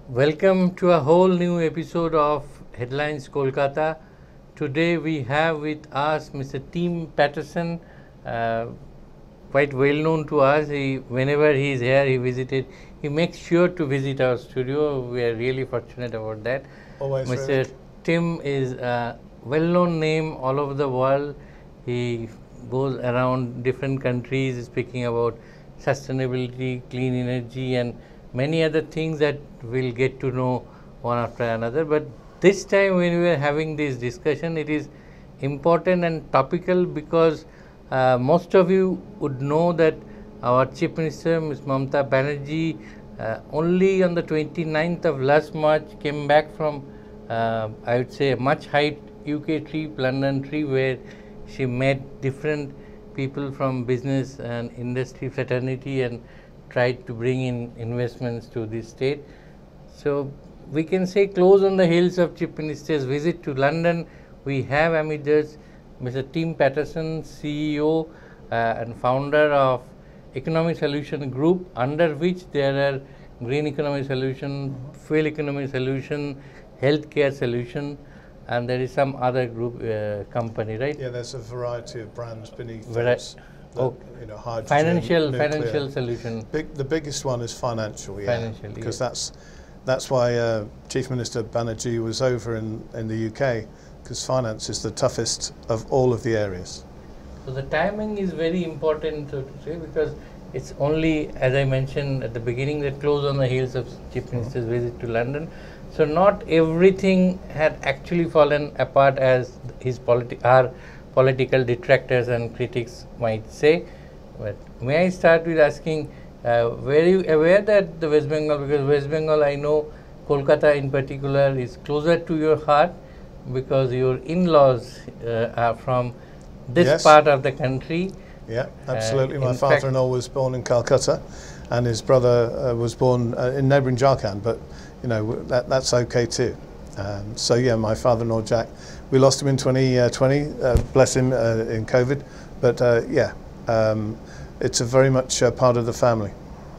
Welcome to a whole new episode of Headlines Kolkata. Today we have with us Mr. Tim Patterson, uh, quite well known to us. Whenever he is here, he makes sure to visit our studio. We are really fortunate about that. Always Mr. really. Tim is a well-known name all over the world. He goes around different countries speaking about sustainability, clean energy, and many other things that we'll get to know one after another. But this time, when we are having this discussion, it is important and topical because most of you would know that our Chief Minister, Ms. Mamata Banerjee, only on the 29th of last March came back from, I would say, a much hyped UK trip, London trip, where she met different people from business and industry fraternity and tried to bring in investments to this state. So we can say close on the heels of Chief Minister's visit to London, we have amid us Mr. Tim Patterson, CEO and founder of Economic Solution Group, under which there are Green Economic Solution, Fuel Economic Solution, Healthcare Solution, and there is some other group company, right? Yeah, there's a variety of brands beneath those. Hydrogen, financial solution. The biggest one is financial, yeah. Financial, because that's why Chief Minister Banerjee was over in the UK, because finance is the toughest of all of the areas. So the timing is very important, so to say, because it's only, as I mentioned at the beginning, that close on the heels of Chief Minister's visit to London. So not everything had actually fallen apart as our political detractors and critics might say. But may I start with asking, were you aware that the West Bengal, because West Bengal, I know Kolkata in particular is closer to your heart because your in-laws are from this part of the country. Yeah, absolutely. My father-in-law was born in Calcutta and his brother was born in neighbouring Jharkhand, but you know, that's okay too. So yeah, my father-in-law Jack, we lost him in 2020, bless him, in COVID, but it's a very much part of the family.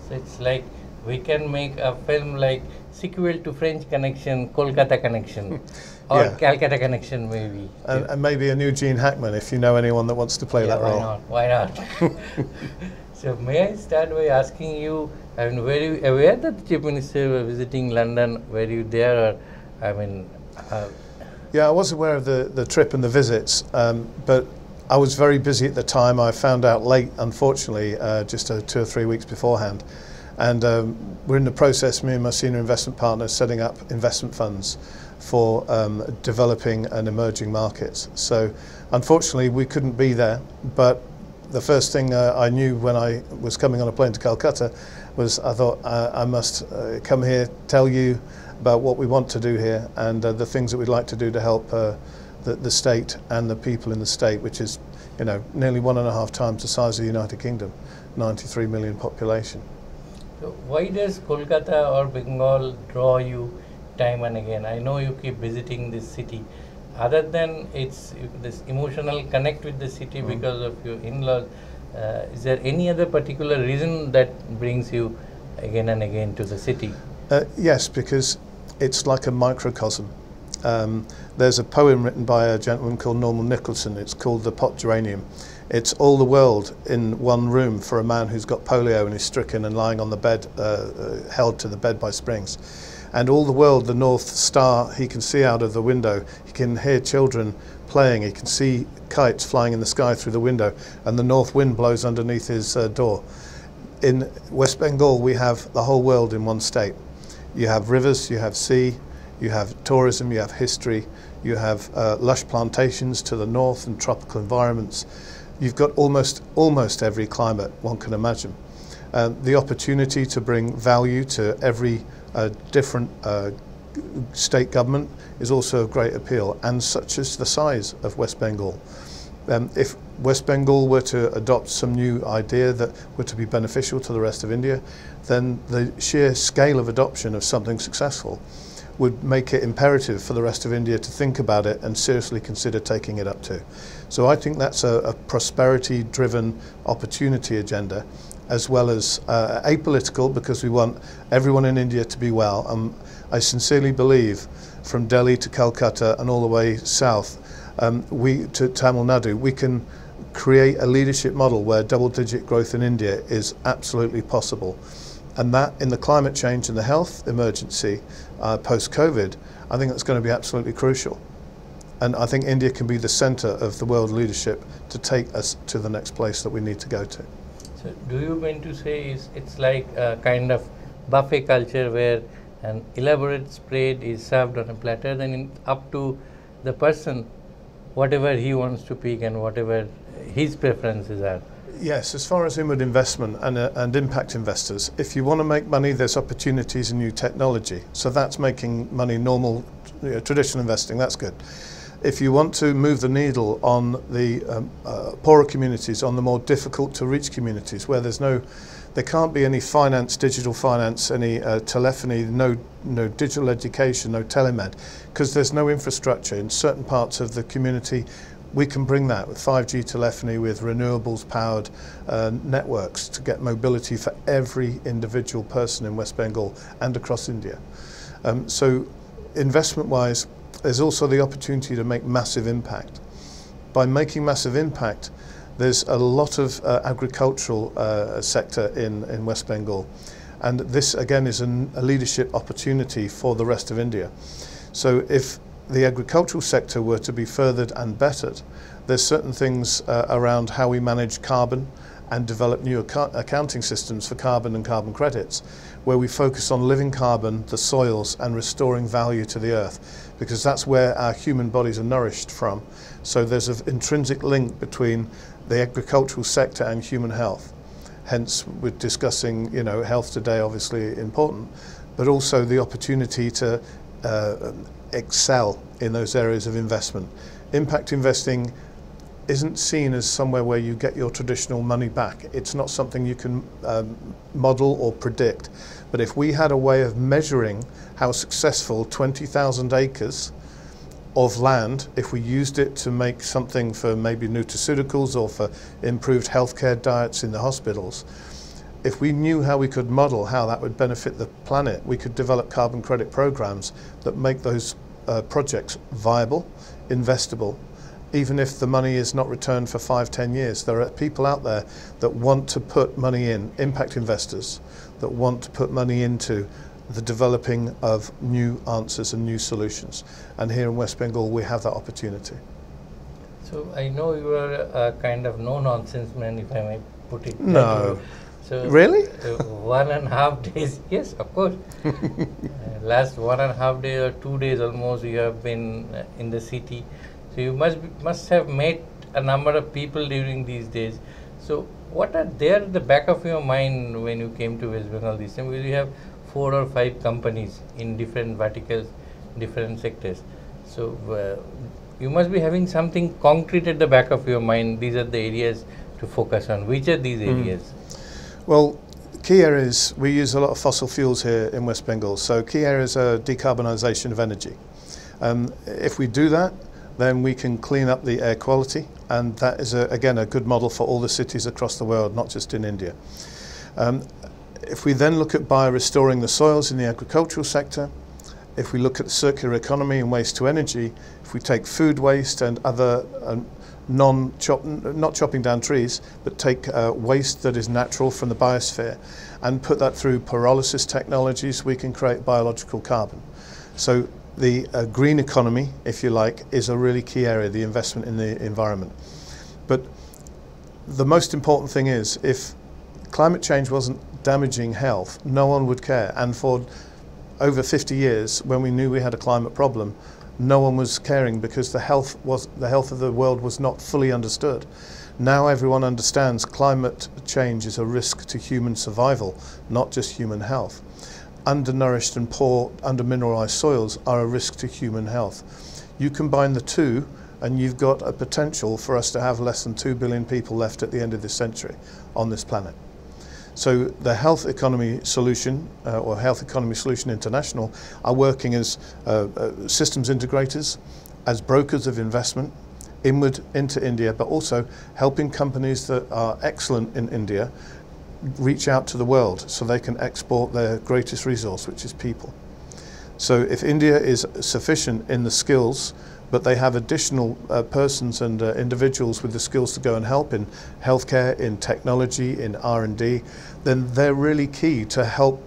So it's like we can make a film like sequel to French Connection, Kolkata Connection, or Calcutta Connection maybe. And maybe a new Gene Hackman if you know anyone that wants to play that role. Why not? So may I start by asking you, I mean, were you aware that the Chief Minister was visiting London? Were you there? Or, I mean, yeah, I was aware of the trip and the visits, but I was very busy at the time. I found out late, unfortunately, just 2 or 3 weeks beforehand. And we're in the process, me and my senior investment partner, setting up investment funds for developing and emerging markets. So unfortunately, we couldn't be there, but the first thing I knew when I was coming on a plane to Calcutta was I thought I must come here, tell you about what we want to do here and the things that we'd like to do to help the state and the people in the state, which is, you know, nearly 1.5 times the size of the United Kingdom, 93 million population. So why does Kolkata or Bengal draw you time and again? I know you keep visiting this city. Other than this emotional connect with the city because of your in-laws, is there any other particular reason that brings you again and again to the city? Yes, because it's like a microcosm. There's a poem written by a gentleman called Norman Nicholson. It's called The Pot Geranium. It's all the world in one room for a man who's got polio and is stricken and lying on the bed, held to the bed by springs. And all the world, the North Star, he can see out of the window. He can hear children playing. He can see kites flying in the sky through the window. And the north wind blows underneath his door. In West Bengal, we have the whole world in one state. You have rivers, you have sea, you have tourism, you have history, you have lush plantations to the north and tropical environments. You've got almost every climate one can imagine. The opportunity to bring value to every different state government is also of great appeal, and such is the size of West Bengal. If West Bengal were to adopt some new idea that were to be beneficial to the rest of India, then the sheer scale of adoption of something successful would make it imperative for the rest of India to think about it and seriously consider taking it up too. So I think that's a prosperity-driven opportunity agenda, as well as apolitical, because we want everyone in India to be well. I sincerely believe from Delhi to Calcutta and all the way south to Tamil Nadu, we can create a leadership model where double-digit growth in India is absolutely possible. And that, in the climate change and the health emergency post-COVID, I think that's going to be absolutely crucial. And I think India can be the centre of the world leadership to take us to the next place that we need to go to. So do you mean to say it's like a kind of buffet culture where an elaborate spread is served on a platter, then up to the person, whatever he wants to pick and whatever his preferences are? Yes, as far as inward investment and impact investors, if you want to make money, there's opportunities in new technology. So that's making money normal, traditional investing, that's good. If you want to move the needle on the poorer communities, on the more difficult to reach communities where there can't be any finance, digital finance, any telephony, no digital education, no telemed, because there's no infrastructure in certain parts of the community. We can bring that with 5G telephony, with renewables powered networks to get mobility for every individual person in West Bengal and across India. So investment wise, there's also the opportunity to make massive impact. By making massive impact, there's a lot of agricultural sector in West Bengal. And this again is a leadership opportunity for the rest of India. So if the agricultural sector were to be furthered and bettered, there's certain things around how we manage carbon and develop new accounting systems for carbon and carbon credits, where we focus on living carbon, the soils, and restoring value to the earth, because that's where our human bodies are nourished from. So there's an intrinsic link between the agricultural sector and human health. Hence, we're discussing, health today, obviously important, but also the opportunity to excel in those areas of investment. Impact investing isn't seen as somewhere where you get your traditional money back. It's not something you can model or predict. But if we had a way of measuring how successful 20,000 acres of land, if we used it to make something for maybe nutraceuticals or for improved healthcare diets in the hospitals, if we knew how we could model how that would benefit the planet, we could develop carbon credit programs that make those projects viable, investable, even if the money is not returned for 5-10 years. There are people out there that want to put money in, impact investors, that want to put money into the developing of new answers and new solutions. And here in West Bengal, we have that opportunity. So I know you are a kind of no-nonsense man, if I may put it. No. So really? 1.5 days, yes, of course. Last 1.5 days or 2 days almost, you have been in the city. So you must have met a number of people during these days. So what are there at the back of your mind when you came to West Bengal this time? Because you have 4 or 5 companies in different verticals, different sectors. So you must be having something concrete at the back of your mind. These are the areas to focus on. Which are these areas? Well, key areas, we use a lot of fossil fuels here in West Bengal. So key areas are decarbonisation of energy. If we do that, then we can clean up the air quality, and that is again a good model for all the cities across the world, not just in India. If we then look at bio-restoring the soils in the agricultural sector, if we look at the circular economy and waste to energy, if we take food waste and other not chopping down trees, but take waste that is natural from the biosphere and put that through pyrolysis technologies, we can create biological carbon. So the green economy, if you like, is a really key area, the investment in the environment. But the most important thing is, if climate change wasn't damaging health, no one would care. And for over 50 years, when we knew we had a climate problem, no one was caring because the health of the world was not fully understood. Now everyone understands climate change is a risk to human survival, not just human health. Undernourished and poor, under-mineralised soils are a risk to human health. You combine the two and you've got a potential for us to have less than 2 billion people left at the end of this century on this planet. So the Health Economy Solution, or Health Economy Solution International, are working as systems integrators, as brokers of investment, inward into India, but also helping companies that are excellent in India reach out to the world so they can export their greatest resource, which is people. So if India is sufficient in the skills, but they have additional persons and individuals with the skills to go and help in healthcare, in technology, in R&D, then they're really key to help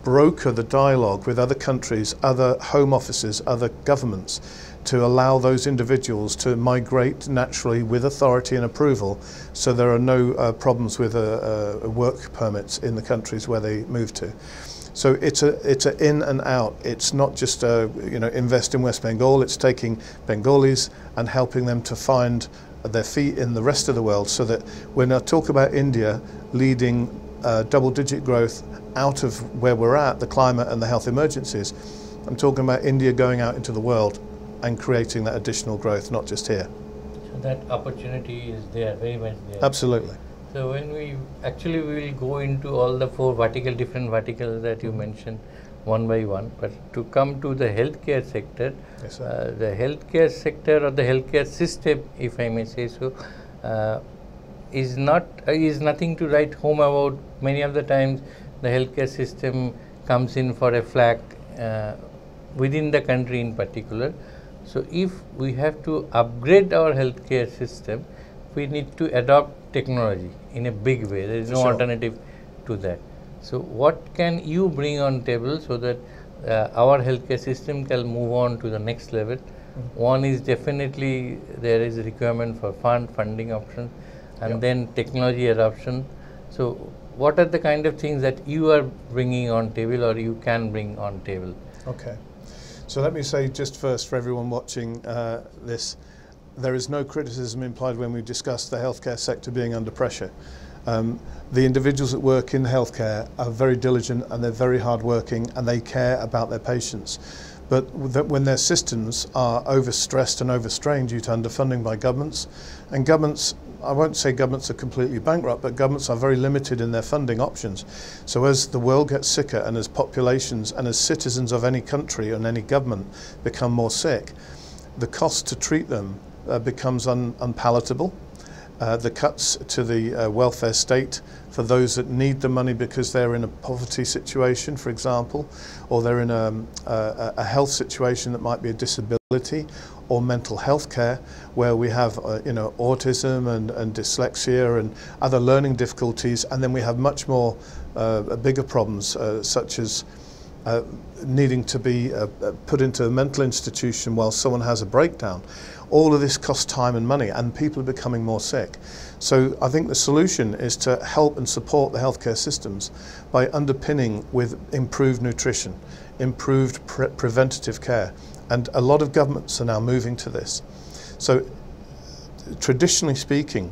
broker the dialogue with other countries, other home offices, other governments, to allow those individuals to migrate naturally with authority and approval, so there are no problems with work permits in the countries where they move to. So it's a in and out. It's not just invest in West Bengal. It's taking Bengalis and helping them to find their feet in the rest of the world, so that when I talk about India leading double-digit growth out of where we're at, the climate and the health emergencies, I'm talking about India going out into the world and creating that additional growth, not just here. So that opportunity is there, very much there. Absolutely. So when we will go into all the different verticals that you mentioned one by one, but to come to the healthcare sector, yes, sir. The healthcare sector or the healthcare system, if I may say so, is nothing to write home about. Many of the times the healthcare system comes in for a flag within the country in particular. So if we have to upgrade our healthcare system, we need to adopt technology in a big way. There is no alternative to that. So what can you bring on table so that our healthcare system can move on to the next level? One is definitely there is a requirement for funding options, and then technology adoption. So what are the kind of things that you are bringing on table, or you can bring on table? Okay. So let me say just first, for everyone watching this, there is no criticism implied when we discuss the healthcare sector being under pressure. The individuals that work in healthcare are very diligent and they're very hardworking and they care about their patients. But when their systems are overstressed and overstrained due to underfunding by governments, and governments, I won't say governments are completely bankrupt, but governments are very limited in their funding options. So as the world gets sicker, and as populations and as citizens of any country and any government become more sick, the cost to treat them becomes unpalatable. The cuts to the welfare state for those that need the money because they're in a poverty situation, for example, or they're in a health situation that might be a disability, or mental health care where we have autism and dyslexia and other learning difficulties, and then we have much more bigger problems such as needing to be put into a mental institution while someone has a breakdown. All of this costs time and money, and people are becoming more sick. So I think the solution is to help and support the healthcare systems by underpinning with improved nutrition, improved preventative care, and a lot of governments are now moving to this. So traditionally speaking,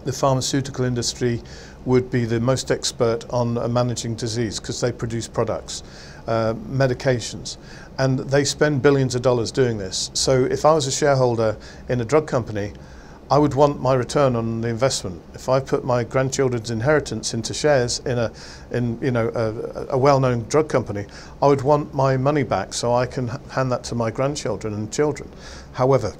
the pharmaceutical industry would be the most expert on managing disease because they produce products, medications, and they spend billions of dollars doing this. So if I was a shareholder in a drug company, I would want my return on the investment. If I put my grandchildren's inheritance into shares in a well-known drug company, I would want my money back so I can hand that to my grandchildren and children. However,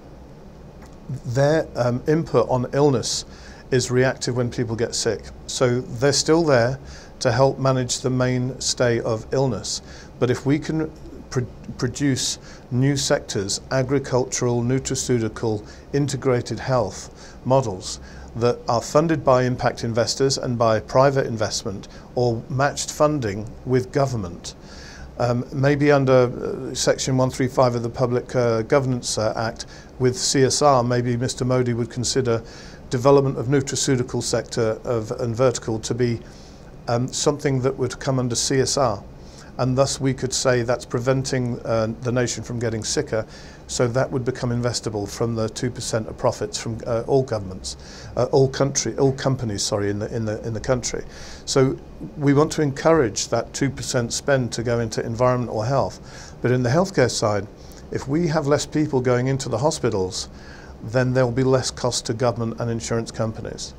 their input on illness is reactive when people get sick. So they're still there to help manage the mainstay of illness. But if we can produce new sectors, agricultural, nutraceutical, integrated health models that are funded by impact investors and by private investment, or matched funding with government, maybe under Section 135 of the Public Governance Act with CSR, maybe Mr. Modi would consider development of nutraceutical sector and vertical to be something that would come under CSR, and thus we could say that's preventing the nation from getting sicker, so that would become investable from the 2% of profits from all governments, all companies in the country. So we want to encourage that 2% spend to go into environment or health, but in the healthcare side, if we have less people going into the hospitals, then there will be less cost to government and insurance companies.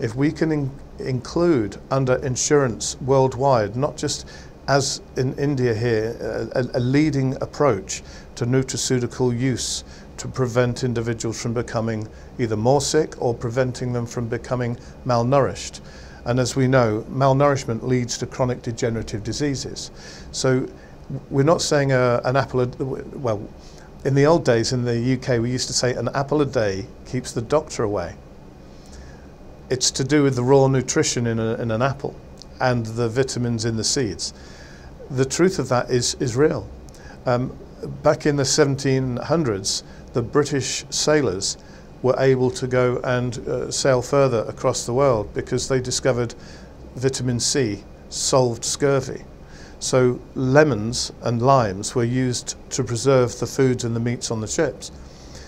If we can include under insurance worldwide, not just as in India here, a leading approach to nutraceutical use to prevent individuals from becoming either more sick or preventing them from becoming malnourished. And as we know, malnourishment leads to chronic degenerative diseases. So we're not saying an apple, well, in the old days in the UK, we used to say an apple a day keeps the doctor away. It's to do with the raw nutrition in an apple and the vitamins in the seeds. The truth of that is real. Back in the 1700s, the British sailors were able to go and sail further across the world because they discovered vitamin C solved scurvy. So lemons and limes were used to preserve the foods and the meats on the ships.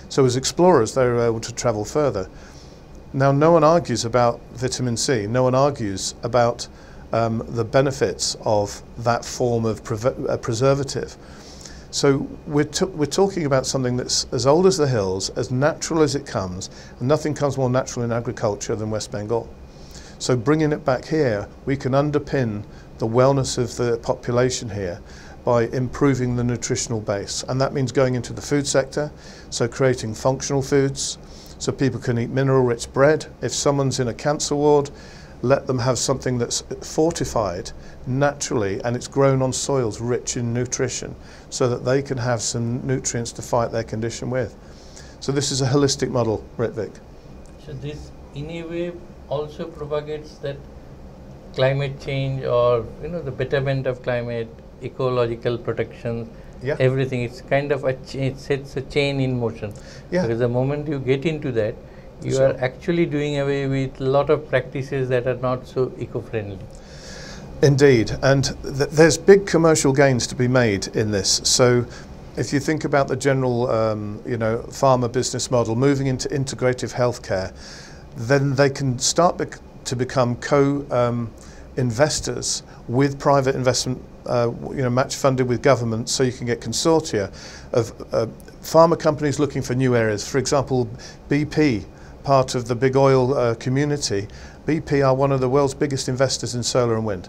So as explorers, they were able to travel further. Now, no one argues about vitamin C. No one argues about the benefits of that form of preservative. So we're talking about something that's as old as the hills, as natural as it comes, and nothing comes more natural in agriculture than West Bengal. So bringing it back here, we can underpin the wellness of the population here by improving the nutritional base. And that means going into the food sector, so creating functional foods, so people can eat mineral-rich bread. If someone's in a cancer ward, let them have something that's fortified naturally and it's grown on soils rich in nutrition so that they can have some nutrients to fight their condition with. So this is a holistic model, Ritvik. So this in a way also propagates that climate change, or the betterment of climate, ecological protection, Yeah. everything. It's kind of it sets a chain in motion. Yeah. Because the moment you get into that, you Sure. are actually doing away with a lot of practices that are not so eco-friendly. Indeed, and there's big commercial gains to be made in this. So if you think about the general pharma business model moving into integrative healthcare, then they can start to become co-investors with private investment, match funded with government, so you can get consortia of pharma companies looking for new areas. For example, BP, part of the big oil community, BP are one of the world's biggest investors in solar and wind.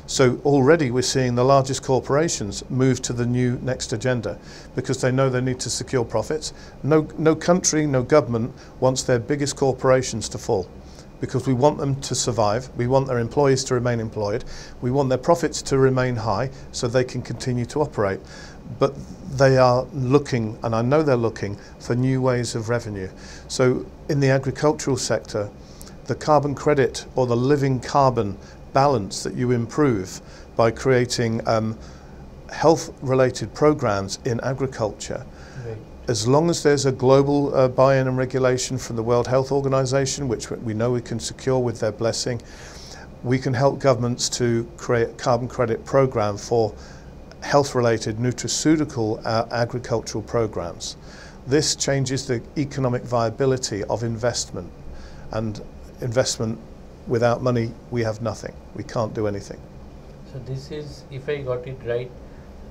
So already we're seeing the largest corporations move to the new next agenda because they know they need to secure profits. No country, no government wants their biggest corporations to fall, because we want them to survive, we want their employees to remain employed, we want their profits to remain high so they can continue to operate. But they are looking, and I know they're looking, for new ways of revenue. So in the agricultural sector, the carbon credit or the living carbon balance that you improve by creating health-related programs in agriculture. Right. As long as there's a global buy-in and regulation from the World Health Organization, which we know we can secure with their blessing, we can help governments to create a carbon credit program for health-related nutraceutical agricultural programs. This changes the economic viability of investment, and investment without money, we have nothing. We can't do anything. So this is, if I got it right,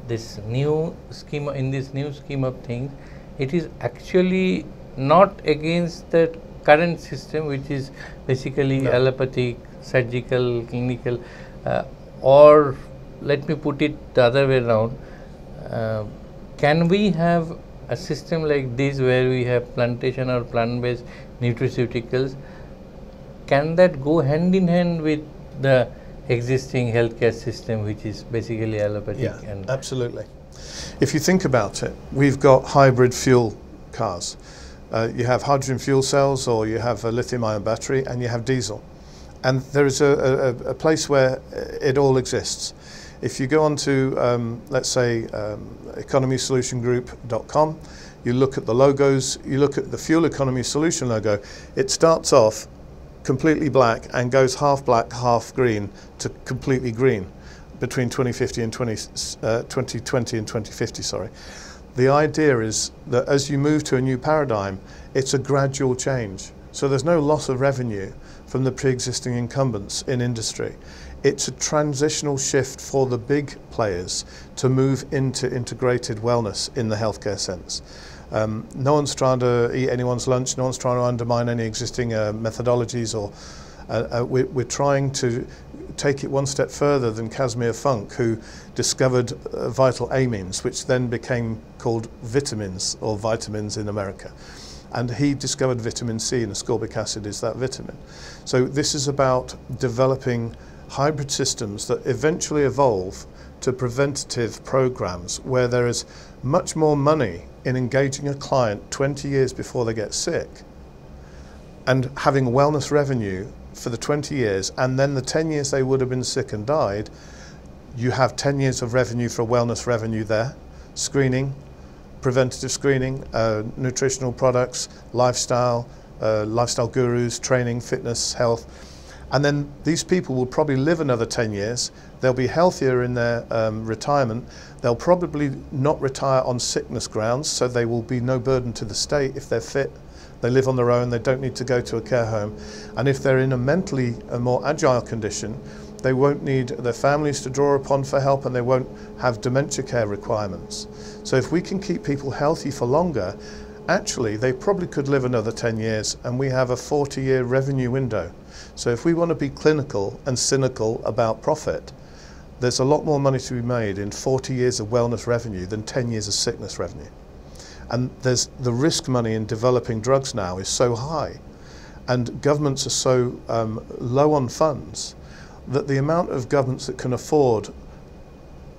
this new scheme, in this new scheme of things, it is actually not against the current system, which is basically allopathic, surgical, clinical, or let me put it the other way around. Can we have a system like this where we have plantation or plant-based nutraceuticals? Can that go hand in hand with the existing healthcare system, which is basically allopathic? Yeah, and absolutely. If you think about it, we've got hybrid fuel cars. You have hydrogen fuel cells, or you have a lithium-ion battery, and you have diesel. And there is a place where it all exists. If you go on to, let's say, economysolutiongroup.com, you look at the logos, you look at the Fuel Economy Solution logo, it starts off completely black and goes half black, half green to completely green between 2020 and 2050, sorry. The idea is that as you move to a new paradigm, it's a gradual change. So there's no loss of revenue from the pre-existing incumbents in industry. It's a transitional shift for the big players to move into integrated wellness in the healthcare sense. No one's trying to eat anyone's lunch, no one's trying to undermine any existing methodologies, or we're trying to take it one step further than Casimir Funk, who discovered vital amines, which then became called vitamins or vitamins in America. And he discovered vitamin C, and ascorbic acid is that vitamin. So this is about developing hybrid systems that eventually evolve to preventative programs where there is much more money in engaging a client 20 years before they get sick and having wellness revenue for the 20 years, and then the 10 years they would have been sick and died, you have 10 years of revenue for wellness revenue there, screening, preventative screening, nutritional products, lifestyle gurus, training, fitness, health. And then these people will probably live another 10 years. They'll be healthier in their retirement. They'll probably not retire on sickness grounds, so they will be no burden to the state if they're fit. They live on their own, they don't need to go to a care home. And if they're in a more agile condition, they won't need their families to draw upon for help, and they won't have dementia care requirements. So if we can keep people healthy for longer, actually they probably could live another 10 years, and we have a 40-year revenue window. So if we want to be clinical and cynical about profit, there's a lot more money to be made in 40 years of wellness revenue than 10 years of sickness revenue. And there's the risk money in developing drugs now is so high, and governments are so low on funds, that the amount of governments that can afford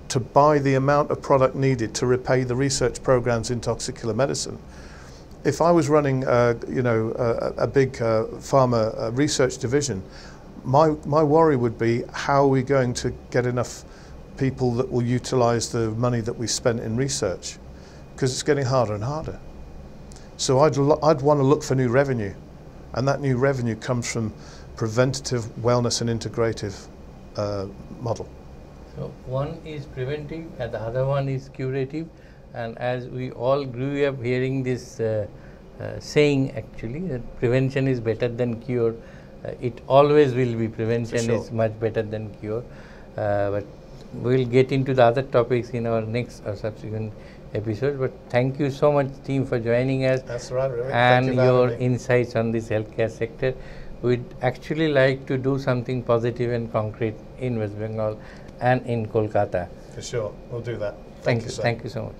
to buy the amount of product needed to repay the research programs in toxicular medicine. If I was running a big pharma research division, my worry would be, how are we going to get enough people that will utilize the money that we spent in research? Because it's getting harder and harder. So I'd want to look for new revenue, and that new revenue comes from preventative wellness and integrative model. So one is preventive and the other one is curative, and as we all grew up hearing this saying, actually, that prevention is better than cure, it always will be. Prevention is much better than cure, but we'll get into the other topics in our next or subsequent episode. But thank you so much, team, for joining us. That's right, Ravik. And your insights on this healthcare sector. We'd actually like to do something positive and concrete in West Bengal and in Kolkata. For sure, we'll do that. Thank you. Sir. Thank you so much.